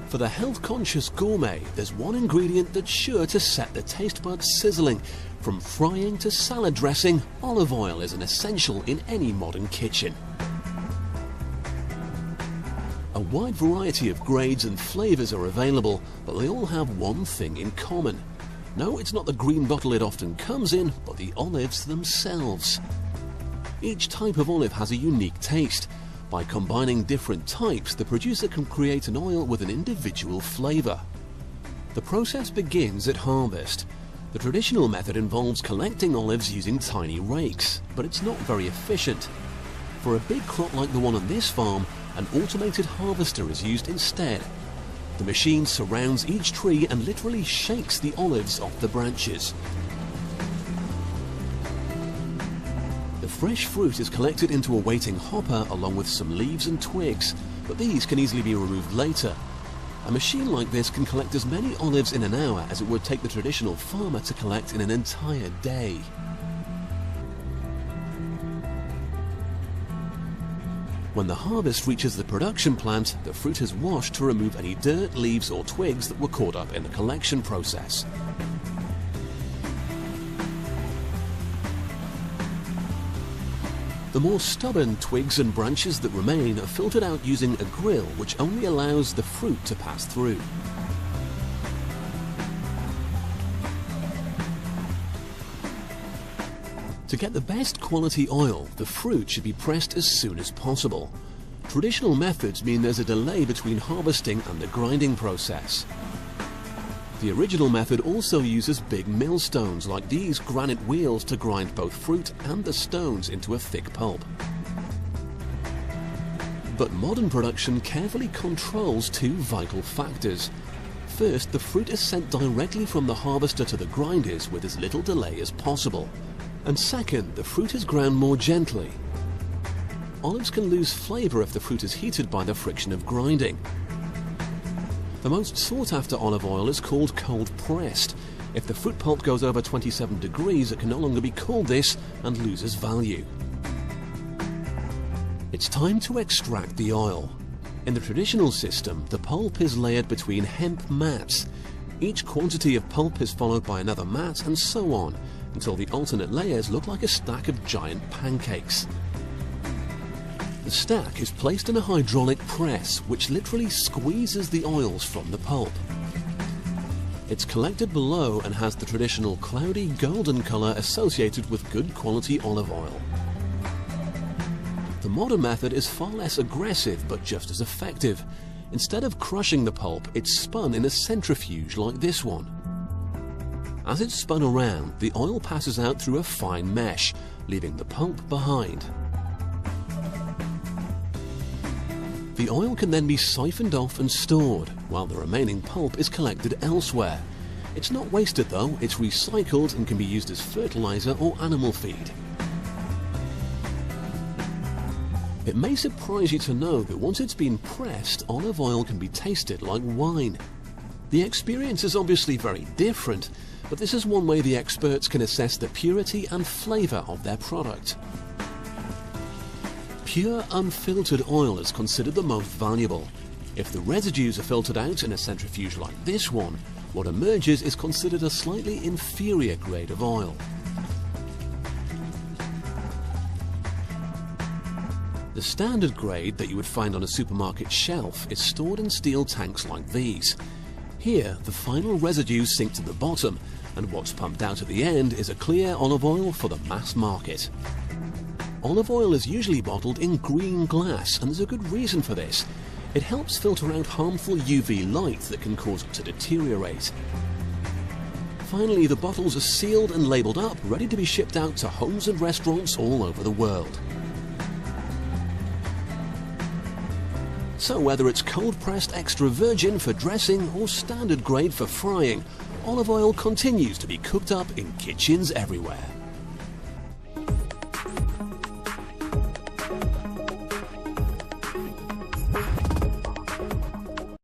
For the health-conscious gourmet, there's one ingredient that's sure to set the taste buds sizzling. From frying to salad dressing, olive oil is an essential in any modern kitchen. A wide variety of grades and flavours are available, but they all have one thing in common. No, it's not the green bottle it often comes in, but the olives themselves. Each type of olive has a unique taste. By combining different types, the producer can create an oil with an individual flavour. The process begins at harvest. The traditional method involves collecting olives using tiny rakes, but it's not very efficient. For a big crop like the one on this farm, an automated harvester is used instead. The machine surrounds each tree and literally shakes the olives off the branches. The fresh fruit is collected into a waiting hopper along with some leaves and twigs, but these can easily be removed later. A machine like this can collect as many olives in an hour as it would take the traditional farmer to collect in an entire day. When the harvest reaches the production plant, the fruit is washed to remove any dirt, leaves or twigs that were caught up in the collection process. The more stubborn twigs and branches that remain are filtered out using a grill which only allows the fruit to pass through. To get the best quality oil, the fruit should be pressed as soon as possible. Traditional methods mean there's a delay between harvesting and the grinding process. The original method also uses big millstones like these granite wheels to grind both fruit and the stones into a thick pulp. But modern production carefully controls two vital factors. First, the fruit is sent directly from the harvester to the grinders with as little delay as possible. And second, the fruit is ground more gently. Olives can lose flavour if the fruit is heated by the friction of grinding. The most sought-after olive oil is called cold-pressed. If the fruit pulp goes over 27 degrees, it can no longer be called this and loses value. It's time to extract the oil. In the traditional system, the pulp is layered between hemp mats. Each quantity of pulp is followed by another mat and so on, until the alternate layers look like a stack of giant pancakes. The stack is placed in a hydraulic press which literally squeezes the oils from the pulp. It's collected below and has the traditional cloudy golden colour associated with good quality olive oil. The modern method is far less aggressive but just as effective. Instead of crushing the pulp, it's spun in a centrifuge like this one. As it's spun around, the oil passes out through a fine mesh, leaving the pulp behind. The oil can then be siphoned off and stored, while the remaining pulp is collected elsewhere. It's not wasted though, it's recycled and can be used as fertilizer or animal feed. It may surprise you to know that once it's been pressed, olive oil can be tasted like wine. The experience is obviously very different, but this is one way the experts can assess the purity and flavour of their product. Pure, unfiltered oil is considered the most valuable. If the residues are filtered out in a centrifuge like this one, what emerges is considered a slightly inferior grade of oil. The standard grade that you would find on a supermarket shelf is stored in steel tanks like these. Here, the final residues sink to the bottom, and what's pumped out at the end is a clear olive oil for the mass market. Olive oil is usually bottled in green glass, and there's a good reason for this. It helps filter out harmful UV light that can cause it to deteriorate. Finally, the bottles are sealed and labelled up, ready to be shipped out to homes and restaurants all over the world. So whether it's cold-pressed extra virgin for dressing or standard grade for frying, olive oil continues to be cooked up in kitchens everywhere.